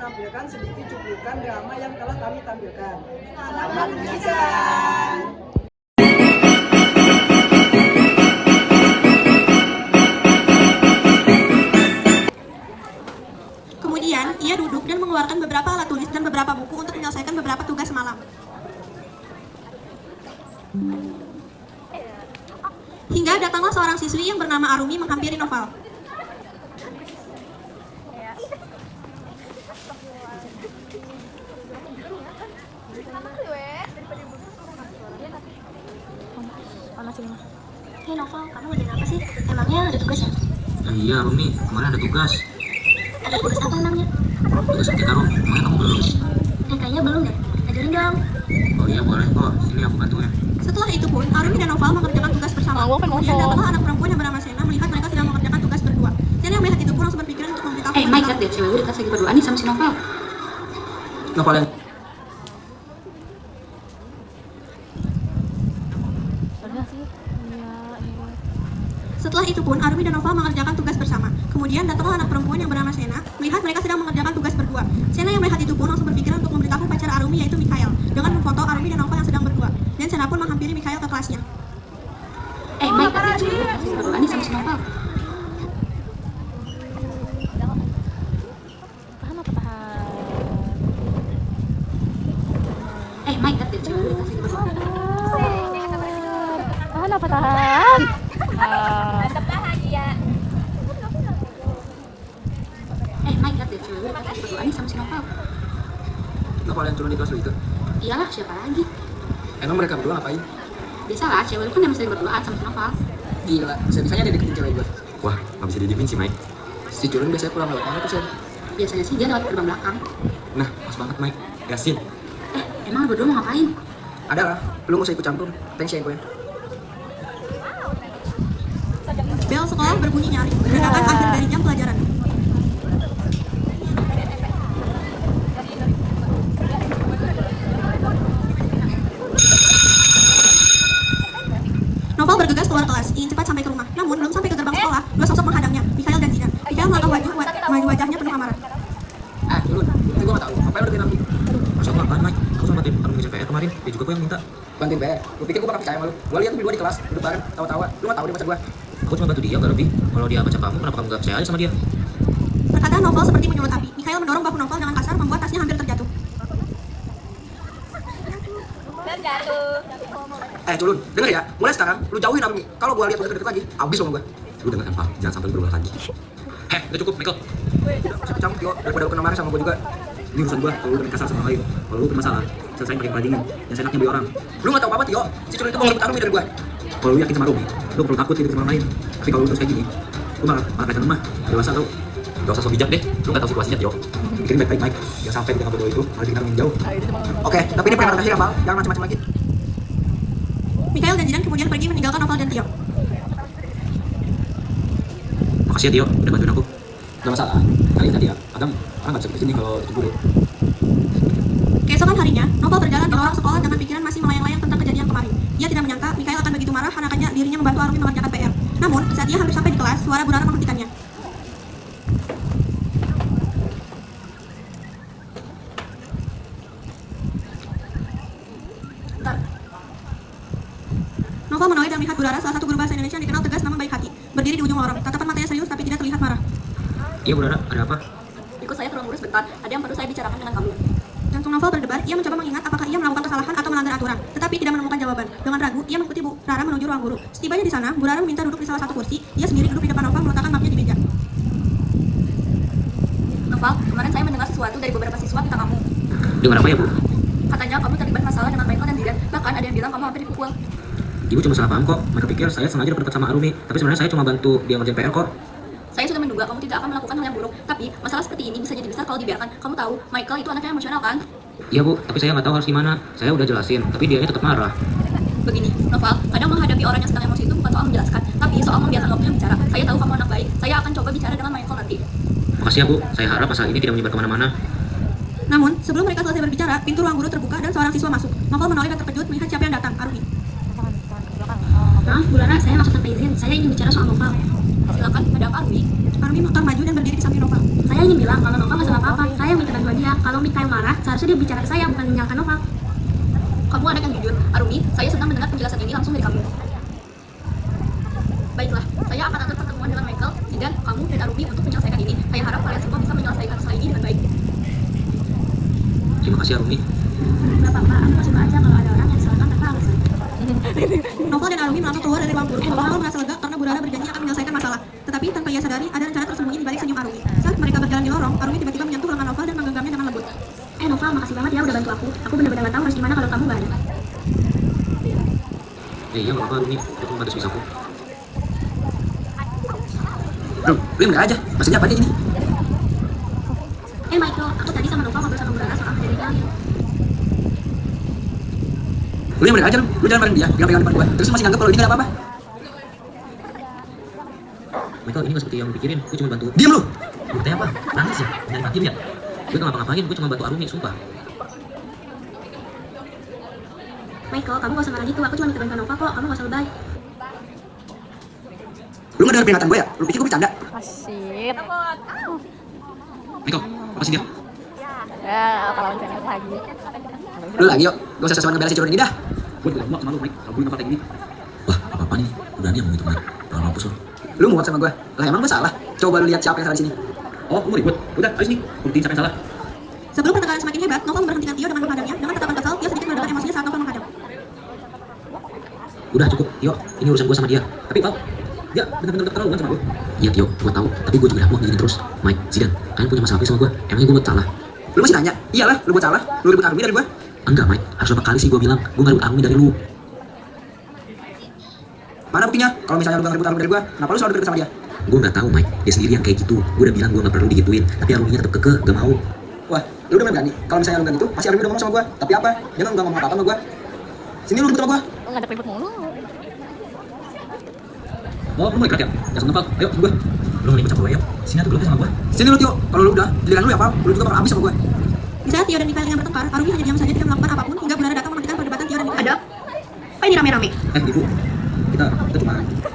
menampilkan sedikit cuplikan drama yang telah kami tampilkan. Selamat menyaksikan. Kemudian, ia duduk dan mengeluarkan beberapa alat tulis dan beberapa buku untuk menyelesaikan beberapa tugas semalam. Hingga datanglah seorang siswi yang bernama Arumi menghampiri Noval. Hei Noval, kamu ngerjain apa sih? Emangnya ada tugas ya? Iya Rumi, kemarin ada tugas. Ada tugas apa emangnya? Tugas ketika Rom, kemarin kamu belum. Kayaknya belum deh. Ajarin dong. Oh iya boleh kok, sini aku bantuin. Setelah itu pun, Arumi dan Noval mengerjakan tugas bersama. Kemudian datanglah anak perempuan yang bernama Sena melihat mereka sedang mengerjakan tugas berdua. Sena yang melihat itu pun langsung berpikiran untuk memberitahu. Mike, lihat deh, cewek gue di kelas lagi berduaan nih sama si Noval. Novel yang Setelah itu pun, Arumi dan Noval mengerjakan tugas bersama. Kemudian datanglah anak perempuan yang bernama Sena melihat mereka sedang mengerjakan tugas berdua. Sena yang melihat itu pun langsung berpikiran untuk memberitahu pacar Arumi yaitu Mikhail dengan memfoto Arumi dan Noval yang sedang berdua. Dan Sena pun menghampiri Mikhail ke kelasnya. Mike, lihat deh, cewek gue di kelas lagi berduaan nih sama si Noval. Mike, lihat deh, cewek gue di kelas lagi berduaan. Tahan. Mike, lihat deh, cewek gue di kelas lagi berduaan nih sama si Noval. Novel yang turun di kelas lu itu. Iyalah, siapa lagi? Emang mereka berdua ngapain? Biasalah, cewek lu kan emang sering berduaan sama si Noval. Gila, bisa-bisanya dia deketin cewek gue. Wah, nggak bisa didiemin sih, Mike. Si Culun biasanya pulang lewat mana tuh, Sen? Biasanya sih dia lewat gerbang belakang. Nah, pas banget, Mike. Gasin. Emang lu berdua mau ngapain? Ada lah, lu gak usah ikut campur. Thanks ya gue. Bel sekolah berbunyi nyaring, menandakan akhir dari jam pelajaran. Noval bergegas keluar kelas, ingin cepat sampai ke rumah. Namun, belum sampai ke gerbang sekolah, dua sosok menghadangnya, Mikhail dan Zidane. Mikhail melangkah maju wajahnya penuh amarah. Culun, itu gue gak tau. Apa yang lu bikin aku? Masa aku apaan, Mike? Aku sama tim ngerjain PR kemarin. Dia juga kok yang minta. Bantuin PR. Lu pikir gue bakal percaya sama lu? Gue liat tuh berdua di kelas, duduk bareng, tawa-tawa. Lu gak tau dia pacar gue. Aku cuma bantu dia, nggak lebih. Kalau dia baca kamu, kenapa kamu nggak percaya aja sama dia? Perkataan Noval seperti menyulut api. Mikhail mendorong bahu Noval dengan kasar, membuat tasnya hampir terjatuh. Culun, denger ya. Mulai sekarang, lu jauhin Arumi. Kalau gue liat lu deket-deket lagi, abis lu sama gue. Lu dengar kan, Pak? Jangan sampai lu berulang lagi. Udah cukup, Michael. Udah, usah campur, Tio. Daripada lu kena marah sama gue juga. Ini urusan gue, kalau lu kena kasar sama orang lain. Kalau lu bermasalah, selesain pakai pelajingan. Yang senaknya beli orang. Lu gak tau apa-apa, Tio. Si Culun itu mau ngerebut Arumi dari gue. Kalau lu yakin sama Rumi, lu perlu takut hidup sama orang lain. Tapi kalau lu terus kayak gini, lu malah kelihatan lemah. Dewasa tau. Gak usah sok bijak deh. Lu gak tau situasinya, Tio. Pikirin baik-baik, Mike. Jangan sampai di tengah berdua itu, malah bikin Arumi jauh. Oke, tapi ini peringatan terakhir ya, Val. Jangan macam-macam lagi. Mikhail dan Zidane kemudian pergi meninggalkan Noval dan Tio. Makasih ya, Tio. Udah bantuin aku. Gak masalah. Kali tadi ya, Adam, orang gak bisa kesini kalau cemburu. Keesokan harinya, Noval berjalan di lorong sekolah dengan pikiran masih melayang-layang tentang kejadian kemarin. Dia tidak menyangka Mikhail akan begitu marah anakannya dirinya membantu Arumi mengerjakan PR. Namun, saat dia hampir sampai di kelas, suara Bu Rara menghentikannya. Noval menoleh dan melihat Bu Rara, salah satu guru bahasa Indonesia yang dikenal tegas namun baik hati. Berdiri di ujung lorong, tatapan matanya serius tapi tidak terlihat marah. Iya, Bu Rara. Ada apa? Ikut saya ke ruang guru sebentar, ada yang perlu saya bicarakan dengan kamu. Jantung Noval berdebar, ia mencoba mengingat apakah ia melakukan kesalahan atau melanggar aturan, tetapi tidak menemukan jawaban. Dengan ragu, ia mengikuti Bu Rara menuju ruang guru. Setibanya di sana, Bu Rara meminta duduk di salah satu kursi, ia sendiri duduk di depan Noval meletakkan mapnya di meja. Noval, kemarin saya mendengar sesuatu dari beberapa siswa tentang kamu. Dengar apa ya, Bu? Katanya kamu terlibat masalah dengan Michael dan Zidane, bahkan ada yang bilang kamu hampir dipukul. Ibu cuma salah paham kok. Mereka pikir saya sengaja dekat sama Arumi. Tapi sebenarnya saya cuma bantu dia ngerjain PR kok. Saya sudah menduga kamu tidak akan melakukan hal yang buruk, tapi masalah seperti ini bisa jadi besar kalau dibiarkan. Kamu tahu, Michael itu anaknya emosional kan? Iya, Bu. Tapi saya nggak tahu harus gimana. Saya udah jelasin, tapi dianya tetap marah. Begini, Noval, kadang menghadapi orang yang sedang emosi itu bukan soal menjelaskan, tapi soal membiarkan waktunya bicara. Saya tahu kamu anak baik, saya akan coba bicara dengan Michael nanti. Makasih ya, Bu. Saya harap masalah ini tidak menyebar kemana-mana. Namun, sebelum mereka selesai berbicara, pintu ruang guru terbuka dan seorang siswa masuk. Noval menoleh dan terkejut melihat siapa yang datang, Arumi. Maaf, Bu Rara, saya maksud tanpa izin. Saya ingin bicara soal Noval. Silakan, ada apa, Arumi? Arumi melangkah maju dan berdiri di samping Noval. Saya ingin bilang kalau Noval nggak salah apa-apa. Saya minta bantuan dia. Kalau Mikael marah, seharusnya dia bicara ke saya, bukan menyalahkan Noval. Kamu anak yang jujur, Arumi. Saya sedang mendengar penjelasan ini langsung dari kamu. Baiklah, saya akan atur pertemuan dengan Michael, Zidan, kamu, dan Arumi untuk menyelesaikan ini. Saya harap kalian semua bisa menyelesaikan masalah ini dengan baik. Terima kasih Arumi. Gak apa-apa, aku masih aja kalau ada orang yang disalahkan tanpa alasan. Noval dan Arumi melangkah keluar dari ruang guru. Noval merasa lega karena Bu Rara berjanji akan menyelesaikan masalah. Tetapi tanpa ia sadari, ada rencana tersembunyi di balik senyum Arumi. Saat mereka berjalan di lorong, Arumi tiba-tiba menyentuh lengan Noval dan menggenggamnya dengan lembut. Noval, makasih banget ya udah bantu aku. Aku benar-benar gak tahu harus gimana kalau kamu gak ada. Iya nggak apa-apa Arumi, itu nggak ada sebisaku. Bro, lu yang aja. Maksudnya apa ini? Michael, aku tadi sama Noval ngobrol sama Bu Rara soal kejadian kalian. Lu yang aja lu. Lu jangan bareng dia, pegang-pegang depan gua. Terus lu masih nganggap kalau ini nggak ada apa-apa. Michael, ini nggak seperti yang lu pikirin, gue cuma bantu. Diam lu. Buktinya apa? Nangis ya? Nyari matiin ya? Gue gak ngapa-ngapain, gue cuma bantu Arumi, sumpah. Michael, kamu gak usah marah gitu, aku cuma minta bantuan Noval kok, kamu gak usah lebay. Lu nggak dengar peringatan gue ya? Lu pikir gue bercanda? Asyik. Michael, apa sih dia? Ya, apa lawan cewek lagi? Lu lagi yuk. Gak usah sesuatu ngeberesin curun ini dah. Gue udah muak sama lu, Mike. Gak boleh ngapa kayak gini. Wah, apa-apa nih. Berani yang gitu, Mike. Jangan mampus lu. Lu muak sama gue. Lah emang gue salah. Coba lu lihat siapa yang salah di sini. Oh, lu mau ribut? Udah, ayo sini. Buktiin siapa yang salah. Sebelum pertengkaran semakin hebat, Noval memberhentikan Tio dengan menghadapnya. Dengan tatapan kesal, Tio sedikit meredakan emosinya saat Noval menghadap. Udah cukup, Tio. Ini urusan gue sama dia. Tapi, Val, dia bener-bener keterlaluan sama gue. Iya, Tio. Gue tahu. Tapi gue juga udah muak gini terus. Mike, Zidan, kalian punya masalah apa sama gue? Emangnya gue buat salah? Lu masih nanya? Iyalah, lu buat salah. Lu ribut Arumi dari gue. Enggak, Mike. Harus berapa kali sih gue bilang, gue gak ribut Arumi dari lu. Mana buktinya? Kalau misalnya lu gak ribut Arumi dari gue, kenapa lu selalu deket sama dia? Gue gak tahu, Mike. Dia sendiri yang kayak gitu. Gue udah bilang gue gak perlu digituin. Tapi Aruminya tetap kekeh, gak mau. Wah, lu udah berani. Kalau misalnya lu gak gitu, pasti Arumi udah ngomong sama gue. Tapi apa? Dia nggak ngomong apa-apa sama gue. Sini lu ribut sama gue. Nggak ada ribut mulu. Oh, lu mau ikat ya? Ya sama Val. Ayo, gue. Lu mau ikut sama gue, ayo. Sini atuh sama gue. Sini lu Tio. Kalau lu udah, giliran lu ya Pal. Lu juga bakal habis sama gue. Di saat Tio dan Mikael ingin bertengkar, Arumi hanya diam saja tidak melakukan apapun hingga Bu Rara datang menghentikan perdebatan Tio dan Mikael. Ada? Apa ini rame-rame? Ibu. Kita cuma...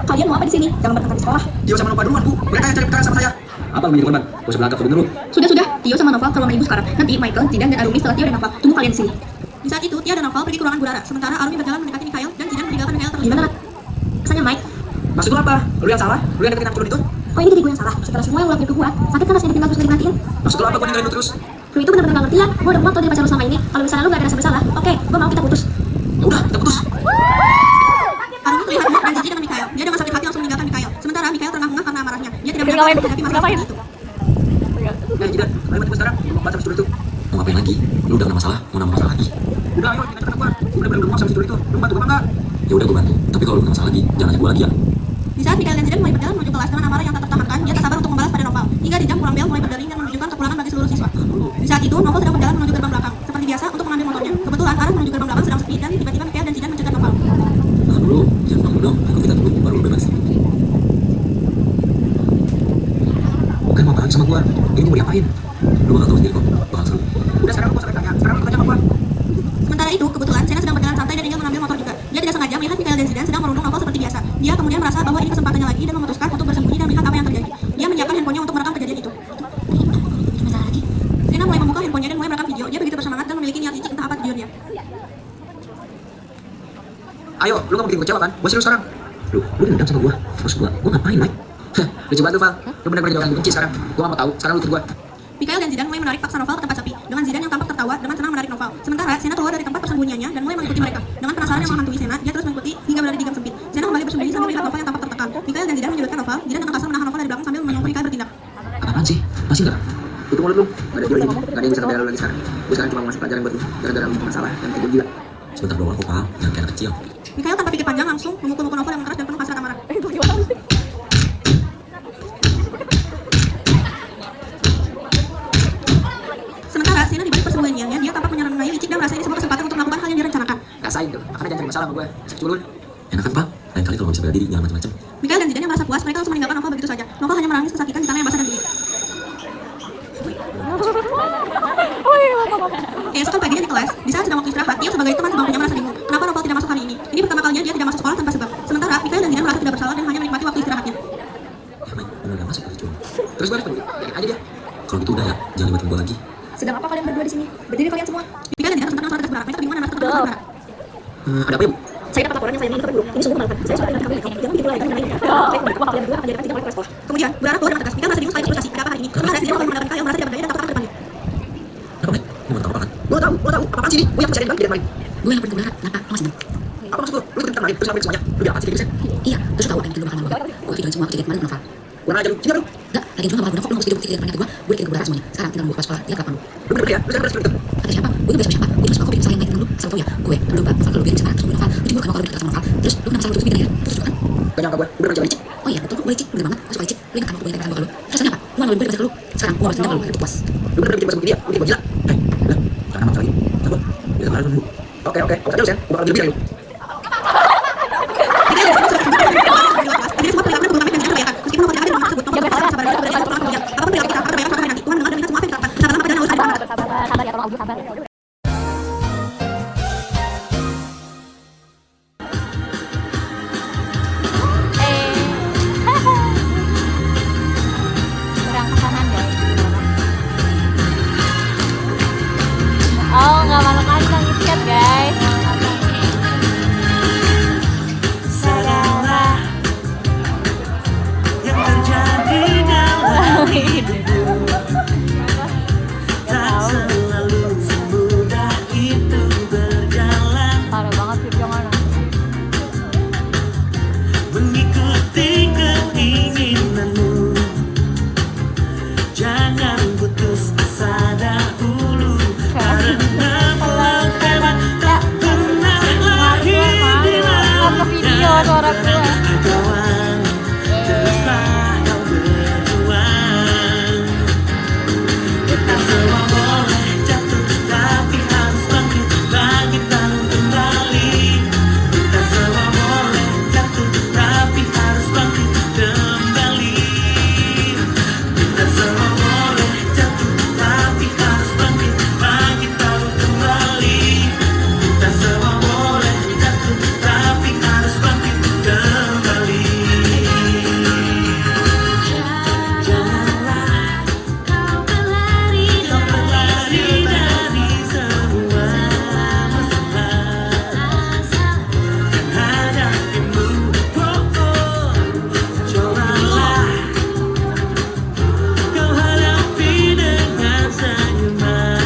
Kalian mau apa di sini? Jangan bertengkar di sekolah. Tio sama Nova duluan, Bu. Mereka yang cari perkara sama saya. Apa lu menjadi korban? Gak usah belakang, bener lu. Sudah, Tio sama Noval ke ruang ibu sekarang. Nanti Michael, Zidan, dan Arumi setelah Tio dan Noval. Tunggu kalian di sini. Di saat itu, Tio dan Noval pergi ke ruangan Bu Rara, sementara Arumi berjalan mendekati Mikael dan Zidan meninggalkan Mikael terlebih Gimana, dahulu. Rat? Kesannya Mike? Maksud lu apa? Lu yang salah? Lu yang deketin anak curun itu? Oh ini jadi gue yang salah. Setelah semua yang lo lakuin ke gue, sakit kan rasanya ditinggal terus gak dimatiin? Maksud lu apa? Gue ninggalin lu terus? Lu itu bener-bener gak ngerti ya. Gue udah muak tau dari pacar lu selama ini. Kalau misalnya lu gak ada rasa bersalah, oke, gue mau kita putus. Ya udah, kita putus. Arumi terlihat muak dan jijik dengan Mikael. Dia dengan sakit hati langsung meninggalkan Mikael. Sementara Mikael terengah-engah karena amarahnya. Dia tidak berani menghadapi masalah seperti itu. Nah, Jidan, ayo bantu gue sekarang. Gue mau baca sama curun itu. Mau ngapain lagi? Lu udah kena masalah? Mau nambah masalah lagi? Udah, ayo, tinggal gue. Gue udah bener-bener muak sama curun itu. Lu bantu gue apa enggak? Ya udah gue bantu. Tapi kalau lu kena masalah lagi, jangan ajak gue lagi ya. Di saat Mikael dan Zidan mulai berjalan menuju kelas dengan amarah yang tak tertahankan, dia tak sabar untuk membalas pada Noval. Hingga di jam pulang bel mulai berdering dan menunjukkan kepulangan bagi seluruh siswa. Di saat itu, Noval sedang berjalan menuju gerbang belakang, seperti biasa untuk mengambil motornya. Kebetulan arah menuju gerbang belakang sedang sepi dan tiba-tiba Mikael dan Zidan mencegat Noval. Tahan dulu, jangan bangun dong. Ikut kita dulu, baru lu bebas. Bukan mau apaan sama gue? Ini mau diapain? Lu bakal tahu sendiri kok, bakal seru. Udah, sekarang gue sampai tanya. Sekarang lu tanya sama gue. Sementara itu, kebetulan Sena sedang berjalan santai dan ingin mengambil motor juga. Dia tidak sengaja melihat Mikael dan Zidan sedang merundung Noval seperti biasa. Dia kemudian merasa bahwa ini kesempatannya lagi dan memutuskan untuk bersembunyi dan melihat apa yang terjadi. Dia menyiapkan handphonenya untuk merekam kejadian itu. Gimana lagi? Sena mulai membuka handphonenya dan mulai merekam video. Dia begitu bersemangat dan memiliki niat licik entah apa tujuannya. Ayo, lu gak mau bikin kecewa kan? Gue serius sekarang. Lu dendam sama gue. Terus gue ngapain, Mike? Lucu banget lu, Val. Lu bener-bener jadi orang yang benci sekarang. Gue gak mau tahu. Sekarang lu ikut gue. Mikael dan Zidan mulai menarik paksa Noval ke tempat sepi. Dengan Zidan yang tampak tertawa dengan senang menarik Noval. Sementara Sena keluar dari tempat persembunyiannya dan mulai mengikuti mereka. Dengan penasaran yang menghantui Sena, dia terus mengikuti hingga berada di gang sempit. Sena kembali bersembunyi sambil melihat Noval yang tampak tertekan. Mikael dan Zidan menyudutkan Noval. Zidan dengan kasar menahan Noval dari belakang sambil menunggu Mikael bertindak. Apaan sih? Masih nggak? Tutup mulut lu. Gak ada jual ini. Gak ada yang bisa ngebela lu lagi sekarang. Gue sekarang cuma mau ngasih pelajaran buat lu. Gara-gara lu masalah dan kayak gue gila. Sebentar doang aku paham, jangan kayak anak kecil. Mikael tanpa pikir panjang langsung memukul-mukul Noval yang keras dan penuh hasrat amarah. Itu gimana sih? Sementara Sena di balik persembunyiannya, dia tampak menyenangi licik dan merasa ini sebuah kesempatan untuk melakukan hal yang direncanakan. Rasain tuh. Makanya jangan cari masalah sama gue. Culun. Enak kan, Pak? Lain kali kalau nggak bisa bela diri, jangan macam-macam. Mikael dan Zidan yang merasa puas, mereka langsung meninggalkan Noval begitu saja. Noval hanya menangis kesakitan di tanah yang basah dan dingin. Keesokan paginya di kelas, di saat sedang waktu istirahat, Tio sebagai teman sebangkunya merasa bingung. Kenapa Noval tidak masuk hari ini? Ini pertama kalinya dia tidak masuk sekolah tanpa sebab. Sementara Mikael dan Zidan merasa tidak bersalah dan hanya menikmati waktu istirahatnya. Ya, Mike, bener nggak masuk lagi cuma. Terus gue harus peduli. Biarin aja dia. Kalau gitu udah ya, jangan libatin gue lagi. Sedang apa kalian berdua di sini? Berdiri kalian semua. Mikael dan Dina tentang suara tugas berat. Mereka kebingungan dan merasa tugas berat. Ada apa ya, Bu? Saya dapat laporan yang saya minta, Guru. Ini sungguh memalukan. Saya sudah ingatkan kalian. Jangan bikin lagi kalian. Saya memberitahu kalian berdua akan diadakan sidang oleh kepala sekolah. Kemudian, Bu Rara keluar dengan tegas. Mikael merasa bingung sekali frustasi. Ada apa hari ini? Sementara Dina akan mengatakan Mikael merasa tidak berdaya dan takut akan terpanggil. Apa, Mike? Lu mau tahu apa kan? Gue tahu. Apa-apaan sih ini? Gue yang mencari bang, kemarin. Gue yang pernah kenapa? Lo masih bingung? Apa maksud lu? Lu ikutin kemarin, terus ngapain semuanya? Lu bilang apa sih, Chris? Iya, terus tahu apa yang bikin gue bakal ngelakuin? Gue videoin semua kejadian kemarin novel. Gue aja lu, sini lu. Enggak, lagi juga gak bakal kok. Lo mesti video bukti kejadian kemarin gue bikin ke semuanya. Sekarang tinggal nunggu kepala sekolah, dia kapan lu? Lu bener-bener ya? Lu sekarang bener-bener. Kata siapa? Gue gak bisa siapa. Gue cuma suka bikin salah yang lain tentang lu. Asal tau ya, gue, lu, Pak, Novel, lu biarin sekarang, terus gue Novel. Lu cemburu kan kalau bikin sama Novel. Terus lu kenapa selalu tutup bidangnya? Terus kan? Gak nyangka gue bener-bener licik. Oh iya, betul, lu licik, lu bener banget. Lu suka licik. Lu ingat kan waktu gue yang gue lu? Terus apa? Lu malu gue dibahas ke lu. Sekarang gue harus dendam kalau itu puas. Lu bener-bener bikin bahasa begini ya? Lu bikin gue gila. Udah, jangan ngomong lagi. Coba, kita kemarin dulu. Oke, awas aja lu, Sen. Gue bakal lebih-lebih dari lu. Jadi semua perilaku dan kebutuhan yang dilakukan. Meskipun pekerjaan yang tersebut, kamu harus sabar dan berdebat untuk kemudian. Apapun perilaku kita, perbaikan sampai nanti. Tuhan mendengar dan minta semua apa yang kita lakukan. Sabar lama dan harus ada banget. Sabar ya, tolong Abu, sabar. Kurang ke kanan guys. Oh, nggak malu kantong itu kan guys. Sadarlah yang terjadi dalam hidupku tak selalu semudah itu berjalan, parah banget sih jangan. mengikuti keinginanmu. Jangan putus asa dahulu, karena pelan hebat tak pernah lahir di Apa video suara gue? kawan. Teruslah kau berjuang. Kita semua boleh jatuh, tapi harus bangkit lagi bangun kembali. Kita semua boleh jatuh, tapi harus bangkit kembali. Kita semua boleh jatuh, tapi harus bangkit lagi bangun kembali. Kita semua boleh jatuh, tapi harus bangkit kembali. Janganlah kau berlari dari semua masalah yang hadapimu. Cobalah kau hadapi dengan senyuman.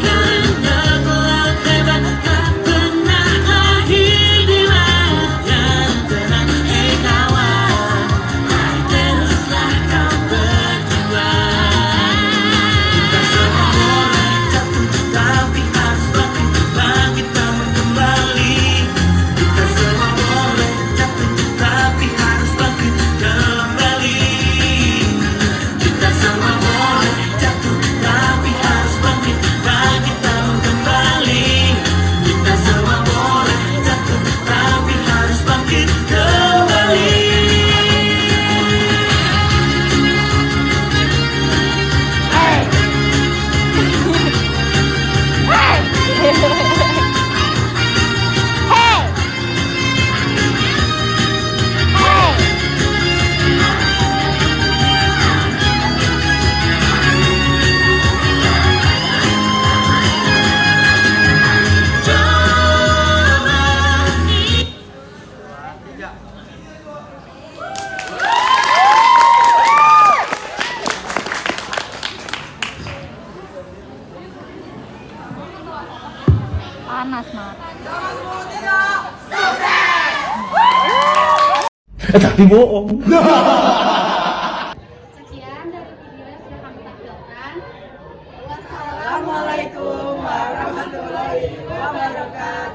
Karena kelak hebat tak pernah lahir di lautan tenang. Hei kawan, teruslah kau berjuang. Kita semua boleh jatuh, tapi harus bangkit bangun kembali. Kita semua boleh jatuh, tapi harus bangkit kembali. Kita semua boleh jatuh, tapi harus bangkit bangun kembali. Kita semua boleh jatuh, tapi harus bangkit kembali. Hey! Hey! Hey! Panas banget. Tapi bohong. Sekian dari video yang sudah kami tampilkan. Assalamualaikum warahmatullahi wabarakatuh.